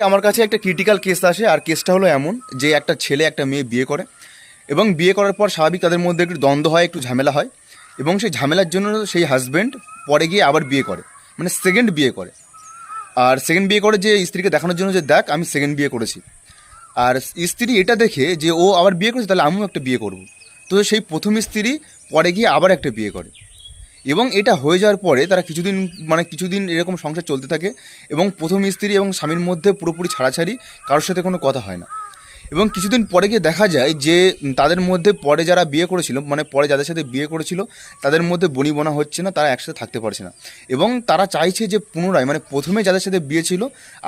আমার কাছে একটা ক্রিটিক্যাল কেস আসে, আর কেসটা হলো এমন যে একটা ছেলে একটা মেয়ে বিয়ে করে, এবং বিয়ে করার পর স্বাভাবিক তাদের মধ্যে একটু দ্বন্দ্ব হয়, একটু ঝামেলা হয়, এবং সেই ঝামেলার জন্য সেই হাজব্যান্ড পরে গিয়ে আবার বিয়ে করে, মানে সেকেন্ড বিয়ে করে। আর সেকেন্ড বিয়ে করে যে স্ত্রীকে দেখানোর জন্য যে দেখ আমি সেকেন্ড বিয়ে করেছি, আর স্ত্রী এটা দেখে যে ও আবার বিয়ে করেছে, তাহলে আমিও একটা বিয়ে করব। তো সেই প্রথম স্ত্রী পরে গিয়ে আবার একটা বিয়ে করে, এবং এটা হয়ে যাওয়ার পরে তারা কিছুদিন এরকম সংসার চলতে থাকে, এবং প্রথম স্ত্রী এবং স্বামীর মধ্যে পুরোপুরি ছাড়াছাড়ি, কারোর সাথে কোনো কথা হয় না। এবং কিছুদিন পরে গিয়ে দেখা যায় যে তাদের মধ্যে পরে যারা বিয়ে করেছিল, মানে পরে যাদের সাথে বিয়ে করেছিল, তাদের মধ্যে বনিবনা হচ্ছে না, তারা একসাথে থাকতে পারছে না, এবং তারা চাইছে যে পুনরায় মানে প্রথমে যাদের সাথে বিয়ে ছিল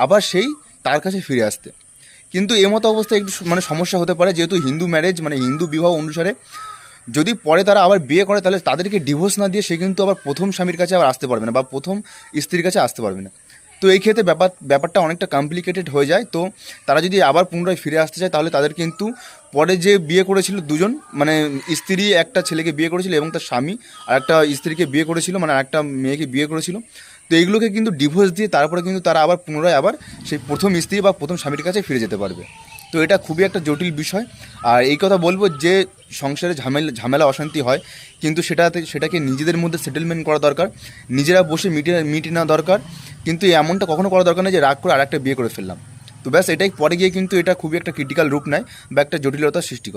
আবার সেই তার কাছে ফিরে আসতে। কিন্তু এমতো অবস্থায় একটু মানে সমস্যা হতে পারে, যেহেতু হিন্দু ম্যারেজ মানে হিন্দু বিবাহ অনুসারে যদি পরে তারা আবার বিয়ে করে, তাহলে তাদেরকে ডিভোর্স না দিয়ে সে কিন্তু আবার প্রথম স্বামীর কাছে আবার আসতে পারবে না, বা প্রথম স্ত্রীর কাছে আসতে পারবে না। তো এই ক্ষেত্রে ব্যাপারটা অনেকটা কমপ্লিকেটেড হয়ে যায়। তো তারা যদি আবার পুনরায় ফিরে আসতে চায়, তাহলে তাদের কিন্তু পরে যে বিয়ে করেছিল দুজন, মানে স্ত্রী একটা ছেলেকে বিয়ে করেছিল এবং তার স্বামী আর একটা স্ত্রীকে বিয়ে করেছিল, মানে একটা মেয়েকে বিয়ে করেছিল। তো এইগুলোকে কিন্তু ডিভোর্স দিয়ে তারপরে কিন্তু তারা আবার পুনরায় আবার সেই প্রথম স্ত্রী বা প্রথম স্বামীর কাছে ফিরে যেতে পারবে। তো এটা খুবই একটা জটিল বিষয়। আর এই কথা বলবো যে সংসারে ঝামেলা অশান্তি হয়, কিন্তু সেটাকে নিজেদের মধ্যে সেটেলমেন্ট করা দরকার, নিজেরা বসে মিটিয়ে নেওয়া দরকার। কিন্তু এমনটা কখনো করা দরকার নেই যে রাগ করে আরেকটা বিয়ে করে ফেললাম। তো ব্যাস এটাই, পরে গিয়ে কিন্তু এটা খুবই একটা ক্রিটিক্যাল রূপ নেয় বা একটা জটিলতার সৃষ্টি করে।